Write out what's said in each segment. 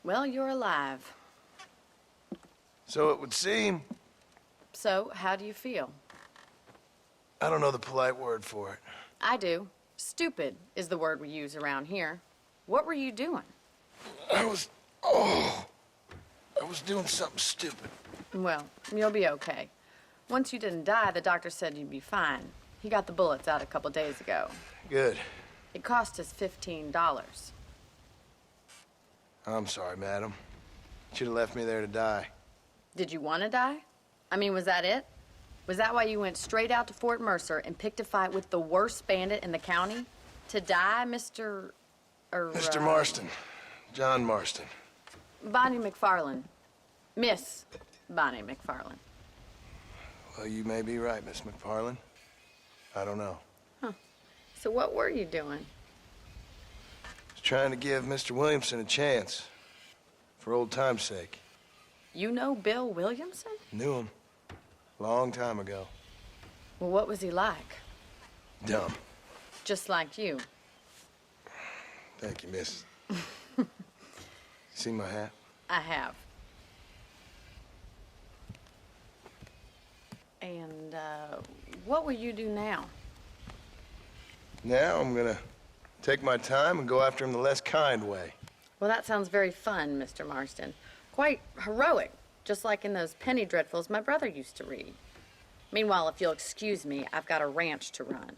Well, you're alive. So it would seem. So, how do you feel? I don't know the polite word for it. I do. Stupid is the word we use around here. What were you doing? I was doing something stupid. Well, you'll be okay. Once you didn't die, the doctor said you'd be fine. He got the bullets out a couple days ago. Good. It cost us $15. I'm sorry, madam. Should have left me there to die. Did you want to die? I mean, was that it? Was that why you went straight out to Fort Mercer and picked a fight with the worst bandit in the county? To die, Mr. Mr. Marston. John Marston. Bonnie McFarland. Miss Bonnie McFarland. Well, you may be right, Miss McFarland. I don't know. Huh. So what were you doing? I was trying to give Mr. Williamson a chance. For old time's sake. You know Bill Williamson? Knew him. Long time ago. Well, what was he like? Dumb. Just like you. Thank you, miss. See my hat? I have. And, what will you do now? Now I'm gonna take my time and go after him the less kind way. Well, that sounds very fun, Mr. Marston. Quite heroic, just like in those penny dreadfuls my brother used to read. Meanwhile, if you'll excuse me, I've got a ranch to run.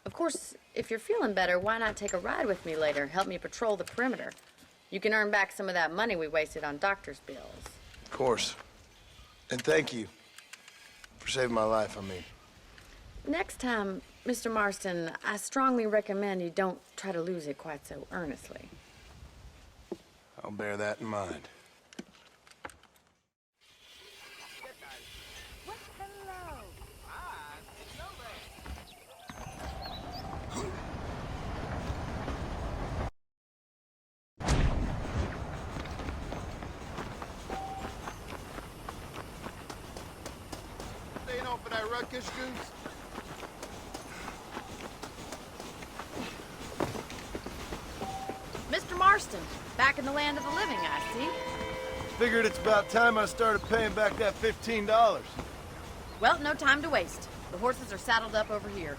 Of course, if you're feeling better, why not take a ride with me later? Help me patrol the perimeter. You can earn back some of that money we wasted on doctor's bills. Of course. And thank you for saving my life, I mean. Next time, Mr. Marston, I strongly recommend you don't try to lose it quite so earnestly. I'll bear that in mind. Staying off of that ruckus, Goose? Mr. Marston, back in the land of the living, I see. Figured it's about time I started paying back that $15. Well, no time to waste. The horses are saddled up over here.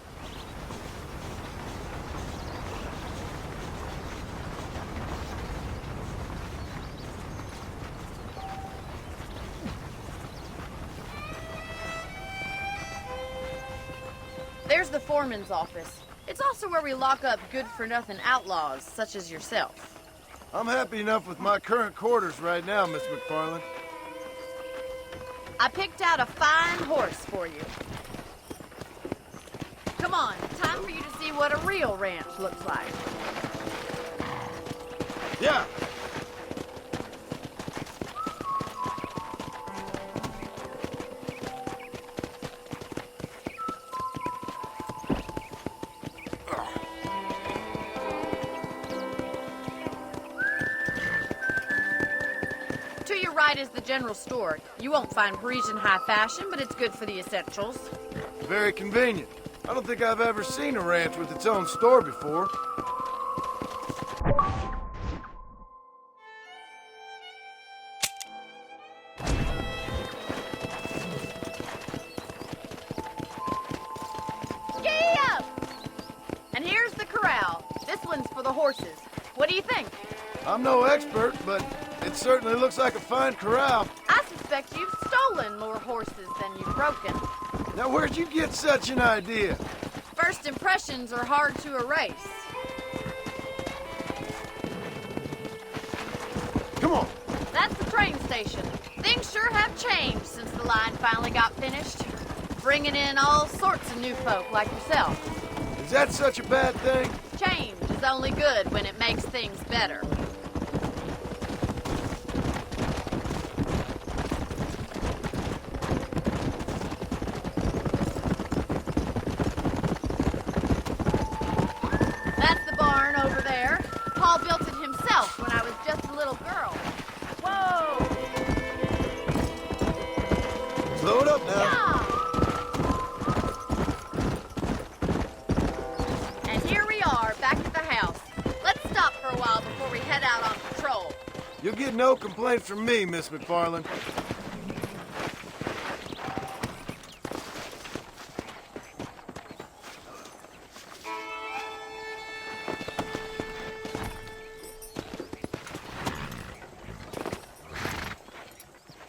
There's the foreman's office. It's also where we lock up good-for-nothing outlaws, such as yourself. I'm happy enough with my current quarters right now, Miss McFarland. I picked out a fine horse for you. Come on, time for you to see what a real ranch looks like. Yeah. To your right is the general store. You won't find Parisian high fashion, but it's good for the essentials. Very convenient. I don't think I've ever seen a ranch with its own store before. Giddy up! And here's the corral. This one's for the horses. What do you think? I'm no expert, but it certainly looks like a fine corral. I suspect you've stolen more horses than you've broken. Now, where'd you get such an idea? First impressions are hard to erase. Come on. That's the train station. Things sure have changed since the line finally got finished. Bringing in all sorts of new folk like yourself. Is that such a bad thing? Change is only good when it makes things better. That's the barn over there. Paul built it himself when I was just a little girl. Whoa! Slow it up now. Yeah! And here we are, back at the house. Let's stop for a while before we head You'll get no complaint from me, Miss McFarland.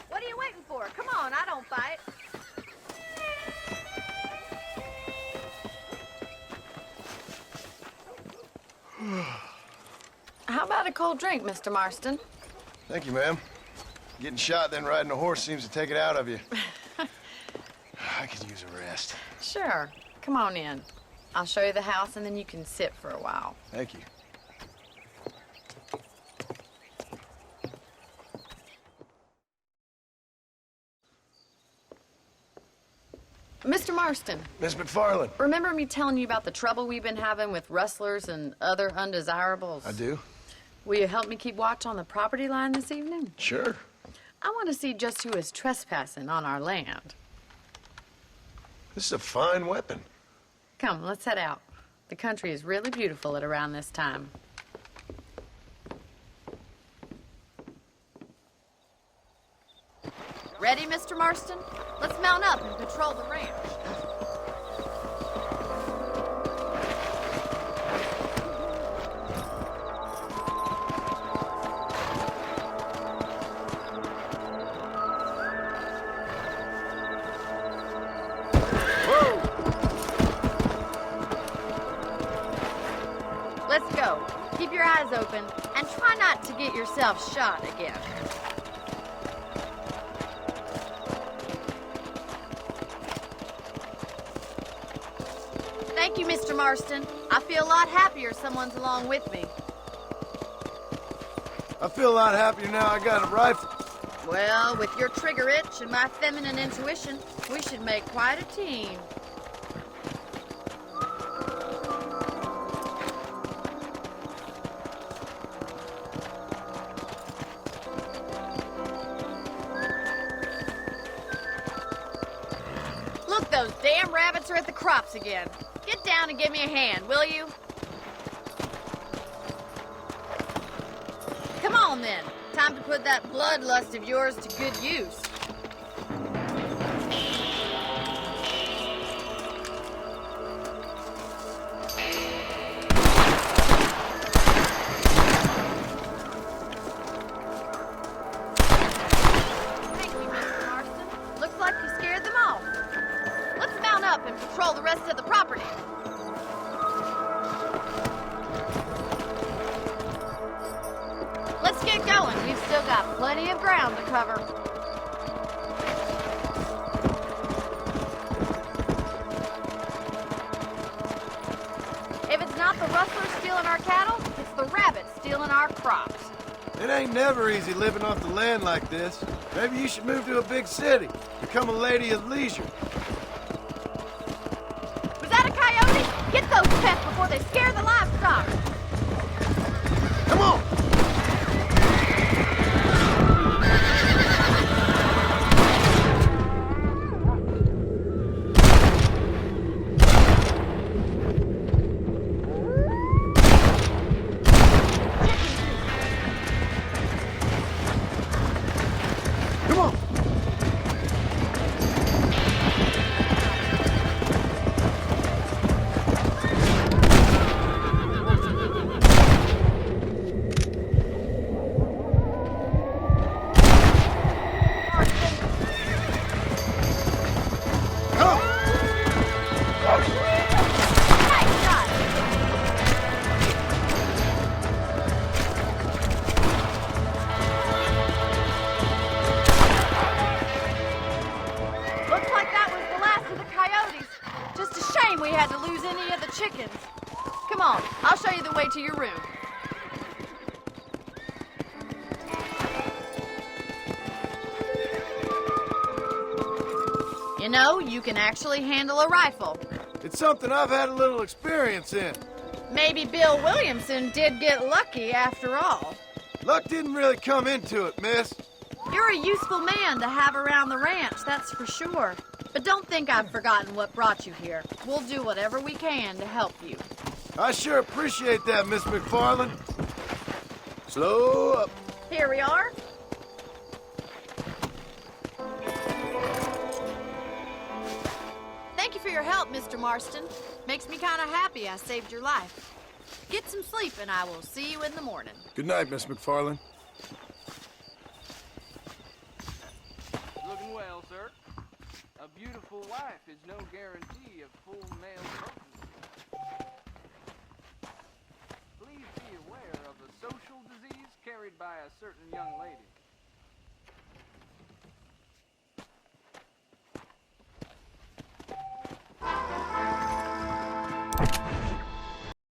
What are you waiting for? Come on, I don't fight. How about a cold drink, Mr. Marston? Thank you, ma'am. Getting shot, then riding a horse seems to take it out of you. I could use a rest. Sure. Come on in. I'll show you the house, and then you can sit for a while. Thank you. Mr. Marston, Miss McFarland. remember me telling you about the trouble we've been having with rustlers and other undesirables? I do? Will you help me keep watch on the property line this evening? Sure. I want to see just who is trespassing on our land. This is a fine weapon. Come, let's head out. The country is really beautiful at around this time. Ready, Mr. Marston? Let's mount up and patrol the ranch. Let's go. Keep your eyes open and try not to get yourself shot again. Thank you, Mr. Marston. I feel a lot happier someone's along with me. I feel a lot happier now I got a rifle. Well, with your trigger itch and my feminine intuition, we should make quite a team. Look, those damn rabbits are at the crops again. Get down and give me a hand, will you? Come on, then. Time to put that bloodlust of yours to good use. Thank you, Mr. Marston. Looks like you scared them off. Let's mount up and patrol the rest of the property. Let's get going. We've still got plenty of ground to cover. If it's not the rustlers stealing our cattle, it's the rabbits stealing our crops. It ain't never easy living off the land like this. Maybe you should move to a big city. Become a lady of leisure. Was that a coyote? Get those pests before they scare the livestock. Come on! Come on! Nice shot. Looks like that was the last of the coyotes. Just a shame we had to lose any of the chickens. Come on, I'll show you the way to your room. You know, you can actually handle a rifle. It's something I've had a little experience in. Maybe Bill Williamson did get lucky after all. Luck didn't really come into it, miss. You're a useful man to have around the ranch, that's for sure. But don't think I've forgotten what brought you here. We'll do whatever we can to help you. I sure appreciate that, Miss McFarland. Slow up. Here we are. Thank you for your help, Mr. Marston. Makes me kind of happy I saved your life. Get some sleep, and I will see you in the morning. Good night, Miss McFarland. Looking well, sir. A beautiful wife is no guarantee of full male potency. Please be aware of a social disease carried by a certain young lady.